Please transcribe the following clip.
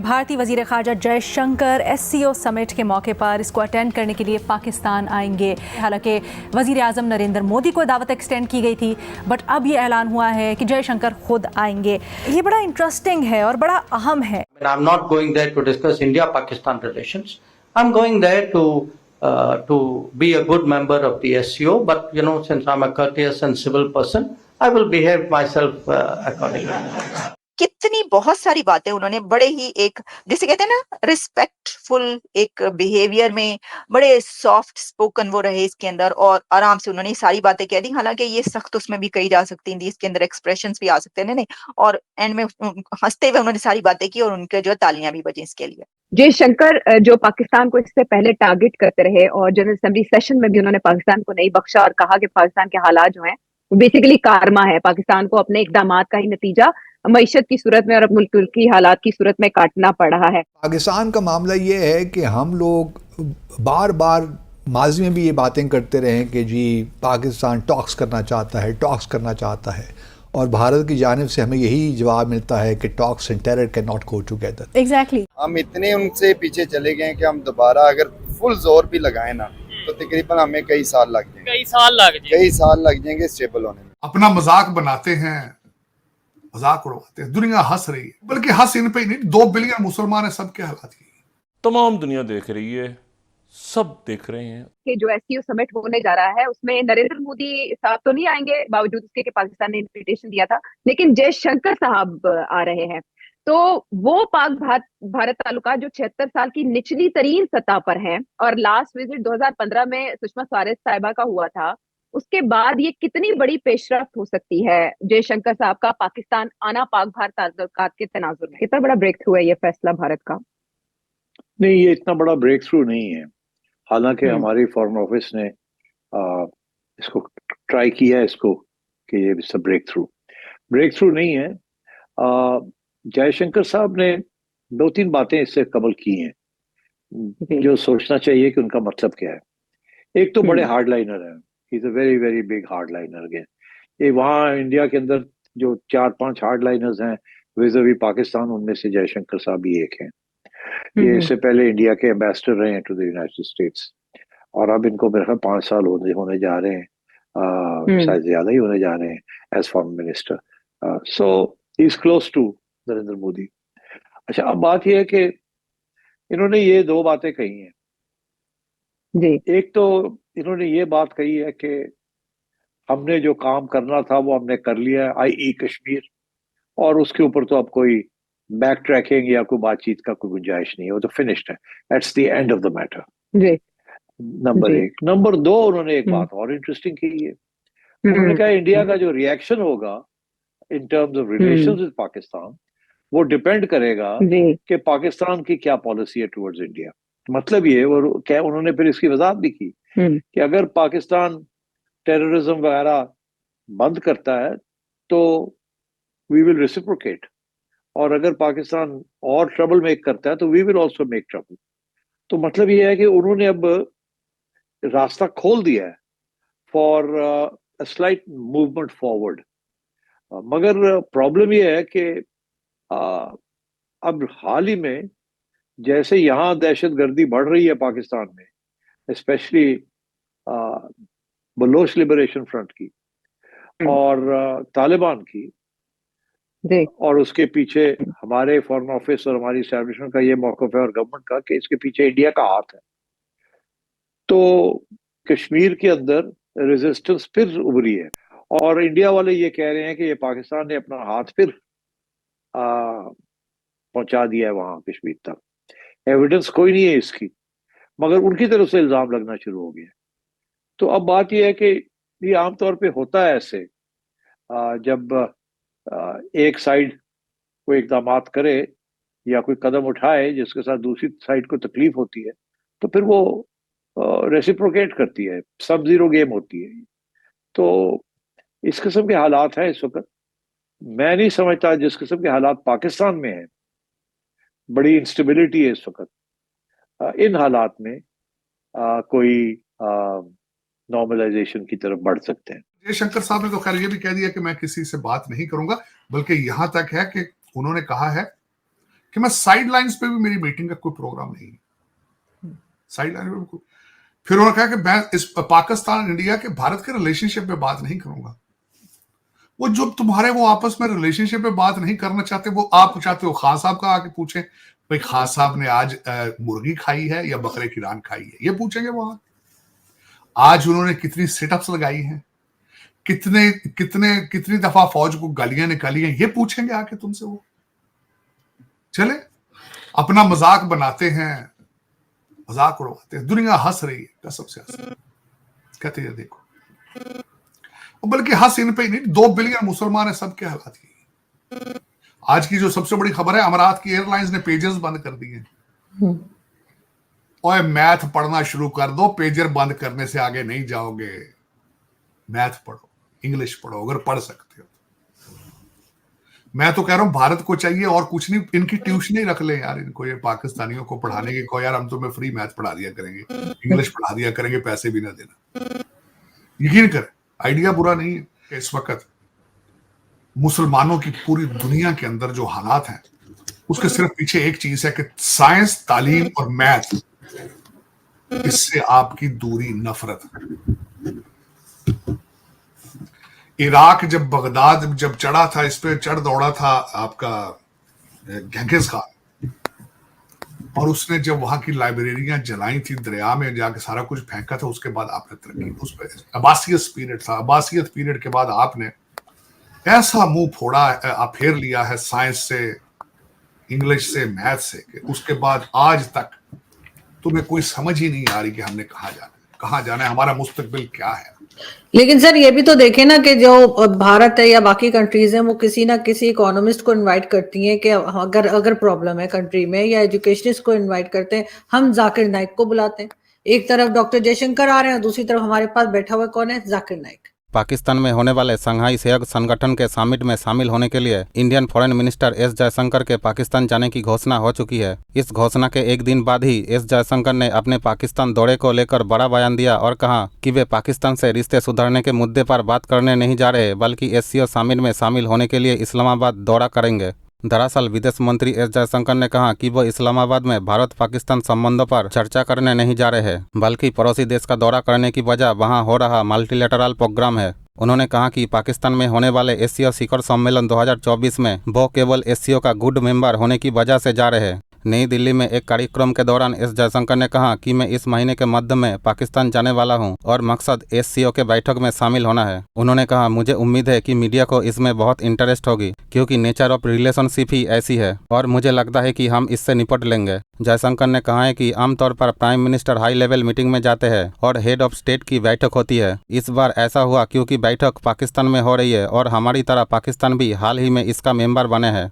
भारतीय वज़ीर ख़ारजा Jaishankar SCO summit के मौके पर इसको अटेंड करने के लिए पाकिस्तान आएंगे। हालांकि वज़ीर आज़म नरेंद्र मोदी को दावत एक्सटेंड की गई थी, बट अब ये ऐलान हुआ है कि जयशंकर खुद आएंगे। ये बड़ा इंटरेस्टिंग है और बड़ा अहम है। I'm not going there to discuss India-Pakistan relations. I'm going there to be a good member of the SCO. But since I'm a courteous and civil person, I will behave myself accordingly. कितनी बहुत सारी बातें उन्होंने बड़े ही एक जिसे कहते हैं ना रिस्पेक्टफुल एक बिहेवियर में बड़े सॉफ्ट स्पोकन वो रहे इसके अंदर और आराम से उन्होंने सारी बातें कह दी। हालांकि ये सख्त उसमें भी कही जा सकती थी, इसके अंदर एक्सप्रेशंस भी आ सकते हैं नहीं और एंड में हंसते हुए उन्होंने सारी बातें की और उनके जो तालियां भी बजी इसके लिए। जयशंकर जो पाकिस्तान को इससे पहले टारगेट करते रहे और जनरल असेंबली सेशन में भी उन्होंने पाकिस्तान को नहीं बख्शा और कहा कि पाकिस्तान के हालात जो हैं वो बेसिकली कारमा है, पाकिस्तान को अपने इकदामात का ही नतीजा मईशत की सूरत में और मुल्क की हालात की सूरत में काटना पड़ रहा है। पाकिस्तान का मामला ये है कि हम लोग बार बार माजी में भी ये बातें करते रहे हैं कि जी पाकिस्तान टॉक्स करना चाहता है और भारत की जानिब से हमें यही जवाब मिलता है कि talks and terror can not go together. Exactly हम इतने उनसे पीछे चले गए कि हम दोबारा अगर फुल जोर भी लगाए ना तो तकरीबन हमें कई साल लग जाएंगे स्टेबल होने में। अपना मजाक बनाते हैं, मजाक उड़वाते हैं, दुनिया हंस रही है, बल्कि हंस इन पे ही नहीं, 2 बिलियन मुसलमान है, सबके हालात की तमाम दुनिया देख रही है, सब देख रहे हैं कि जो SCO समिट होने जा रहा है उसमें नरेंद्र मोदी साहब तो नहीं आएंगे, बावजूद उसके कि पाकिस्तान ने इन्विटेशन दिया था, लेकिन जयशंकर साहब आ रहे हैं। तो वो पाक भारत ताल्लुकात जो 76 साल की निचली तरीन सतह पर हैं और लास्ट विजिट 2015 में सुषमा स्वराज साहिबा का हुआ था, उसके बाद ये कितनी बड़ी पेशरफ्त हो सकती है जयशंकर साहब का पाकिस्तान आना पाक भारत ताल्लुकात के तनाजुर में? कितना बड़ा ब्रेक थ्रू है ये फैसला भारत का? नहीं, ये इतना बड़ा ब्रेक थ्रू नहीं है। हालांकि हमारी फॉरेन ऑफिस ने इसको ट्राई किया है इसको कि ये ब्रेक थ्रू नहीं है। जयशंकर साहब ने 2-3 बातें इससे कबल की हैं जो सोचना चाहिए कि उनका मतलब क्या है। एक तो बड़े हार्डलाइनर हैं, he is a very very big hardliner. Again ये वहाँ इंडिया के अंदर जो 4-5 हार्डलाइनर्स हैं विज़-अ-वी पाकिस्तान, उनमें से जयशंकर साहब भी एक हैं। ये इससे पहले इंडिया के एम्बेसडर रहे हैं टू द यूनाइटेड स्टेट्स और अब इनको मेरे ख्याल 5 साल होने जा रहे हैं, शायद ज्यादा ही होने जा रहे हैं as foreign minister. So he is close to Narendra Modi. अच्छा, अब बात यह है कि इन्होंने ये 2 बातें कही हैं जी। एक तो इन्होंने ये बात कही है कि हमने जो काम करना था वो हमने कर लिया है, i.e. कश्मीर, और उसके ऊपर तो अब कोई बैक ट्रैकिंग या कोई बातचीत का कोई गुंजाइश नहीं है, वो तो फिनिश्ड है, that's the end of the matter. जी। नंबर 1। नंबर 2, उन्होंने एक बात और इंटरेस्टिंग की है। उन्होंने कहा इंडिया का जो रिएक्शन होगा in terms of relations with Pakistan वो डिपेंड करेगा कि पाकिस्तान की क्या पॉलिसी है टुवर्ड्स इंडिया। मतलब ये वो क्या, उन्होंने फिर इसकी वजाहत भी की कि अगर पाकिस्तान टेररिज्म वगैरह बंद करता है तो वी विल रेसिप्रोकेट, और अगर पाकिस्तान और ट्रबल मेक करता है तो we will also make trouble. तो मतलब ये है कि उन्होंने अब रास्ता खोल दिया है for a slight movement forward. मगर प्रॉब्लम ये है कि अब हाल ही में जैसे यहाँ दहशतगर्दी बढ़ रही है पाकिस्तान में, स्पेशली बलोच लिबरेशन फ्रंट की और तालिबान की, और उसके पीछे हमारे फॉरेन ऑफिस और हमारी एस्टैब्लिशमेंट का ये मौक़िफ़ है और गवर्नमेंट का कि इसके पीछे इंडिया का हाथ है। तो कश्मीर के अंदर रेजिस्टेंस फिर उभरी है और इंडिया वाले ये कह रहे हैं कि ये पाकिस्तान ने अपना हाथ फिर पहुंचा दिया है वहां कश्मीर तक। एविडेंस कोई नहीं है इसकी, मगर उनकी तरफ से इल्जाम लगना शुरू हो गया। तो अब बात यह है कि ये आमतौर पे होता है ऐसे, जब एक साइड कोई इक़दामात करे या कोई कदम उठाए जिसके साथ दूसरी साइड को तकलीफ होती है तो फिर वो रेसिप्रोकेट करती है, सब जीरो गेम होती है। तो इस किस्म के हालात हैं इस वक्त। मैं नहीं समझता जिस किस्म के हालात पाकिस्तान में है, बड़ी इंस्टेबिलिटी है इस वक्त, इन हालात में कोई नॉर्मलाइजेशन की तरफ बढ़ सकते हैं। जयशंकर साहब ने तो खैर ये भी कह दिया कि मैं किसी से बात नहीं करूंगा, बल्कि यहां तक है कि उन्होंने कहा है कि मैं साइड लाइन्स पे भी मेरी मीटिंग का कोई प्रोग्राम नहीं है, साइड लाइन पे भी फिर उन्होंने कहा कि मैं इस पाकिस्तान इंडिया के भारत के रिलेशनशिप पे बात नहीं करूंगा। वो जो तुम्हारे वो आपस में रिलेशनशिप पे बात नहीं करना चाहते, वो आप चाहते हो खान साहब का आके पूछे भाई खान साहब ने आज मुर्गी खाई है या बकरे की रान खाई है, ये पूछेंगे वहां। आज उन्होंने कितनी सेटअप्स लगाई हैं, कितनी दफा फौज को गालियां निकाली हैं, ये पूछेंगे आके तुमसे वो। चले अपना मजाक बनाते हैं, मजाक उड़वाते हैं, दुनिया हंस रही है, कसम से हंस रही है, कहते हैं देखो। बल्कि हंस इन पे ही नहीं, 2 बिलियन मुसलमान है, सबके हालात यही। आज की जो सबसे बड़ी खबर है, अमारात की एयरलाइंस ने पेजर्स बंद कर दिए। और मैथ पढ़ना शुरू कर दो, पेजर बंद करने से आगे नहीं जाओगे। मैथ पढ़ो, इंग्लिश पढ़ो अगर पढ़ सकते हो। मैं तो कह रहा हूं भारत को चाहिए और कुछ नहीं, इनकी ट्यूशन ही रख ले यार, इनको ये पाकिस्तानियों को पढ़ाने की, को यार हम तुम्हें फ्री मैथ पढ़ा दिया करेंगे, इंग्लिश पढ़ा दिया करेंगे, पैसे भी ना देना। यकीन कर, आइडिया बुरा नहीं है। इस वक्त मुसलमानों की पूरी दुनिया के अंदर जो हालात हैं, उसके सिर्फ पीछे एक चीज है कि साइंस, तालीम और मैथ, इससे आपकी दूरी, नफरत। इराक जब बगदाद जब चढ़ा था, इस पे चढ़ दौड़ा था आपका गेंघिस खान, और उसने जब वहां की लाइब्रेरियां जलाई थी, दरिया में जाके सारा कुछ फेंका था, उसके बाद आपने तरक्की, उस पर अब्बासियत पीरियड था, अब्बासियत पीरियड के बाद आपने ऐसा मुंह फोड़ा, आप फेर लिया है साइंस से, इंग्लिश से, मैथ से, कि उसके बाद आज तक तुम्हें कोई समझ ही नहीं आ रही कि हमने कहाँ जाना है, हमारा मुस्तकबिल क्या है। लेकिन सर ये भी तो देखें ना कि जो भारत है या बाकी कंट्रीज हैं, वो किसी ना किसी इकोनॉमिस्ट को इनवाइट करती हैं कि अगर प्रॉब्लम है कंट्री में, या एजुकेशनिस्ट को इनवाइट करते हैं। हम जाकिर नाइक को बुलाते हैं, एक तरफ डॉक्टर जयशंकर आ रहे हैं, दूसरी तरफ हमारे पास बैठा हुआ कौन है, जाकिर नाइक। पाकिस्तान में होने वाले शंघाई सहयोग संगठन के समिट में शामिल होने के लिए Indian foreign minister S Jaishankar के पाकिस्तान जाने की घोषणा हो चुकी है। इस घोषणा के एक दिन बाद ही एस जयशंकर ने अपने पाकिस्तान दौरे को लेकर बड़ा बयान दिया और कहा कि वे पाकिस्तान से रिश्ते सुधारने के मुद्दे पर बात करने नहीं जा रहे, बल्कि एससीओ समिट में शामिल होने के लिए इस्लामाबाद दौरा करेंगे। दरअसल विदेश मंत्री एस जयशंकर ने कहा कि वो इस्लामाबाद में भारत पाकिस्तान संबंधों पर चर्चा करने नहीं जा रहे हैं, बल्कि पड़ोसी देश का दौरा करने की वजह वहां हो रहा मल्टीलेटरल प्रोग्राम है। उन्होंने कहा कि पाकिस्तान में होने वाले एससीओ शिखर सम्मेलन 2024 में वो केवल एससीओ का गुड मेंबर होने की वजह से जा रहे हैं। नई दिल्ली में एक कार्यक्रम के दौरान एस जयशंकर ने कहा कि मैं इस महीने के मध्य में पाकिस्तान जाने वाला हूं और मकसद एससीओ के बैठक में शामिल होना है। उन्होंने कहा, मुझे उम्मीद है कि मीडिया को इसमें बहुत इंटरेस्ट होगी, क्योंकि नेचर ऑफ रिलेशनशिप ही ऐसी है और मुझे लगता है कि हम इससे निपट लेंगे। जयशंकर ने कहा है कि आमतौर पर prime minister high level meeting में जाते हैं और हेड ऑफ स्टेट की बैठक होती है। इस बार ऐसा हुआ क्योंकि बैठक पाकिस्तान में हो रही है और हमारी तरह पाकिस्तान भी हाल ही में इसका मेंबर बने हैं।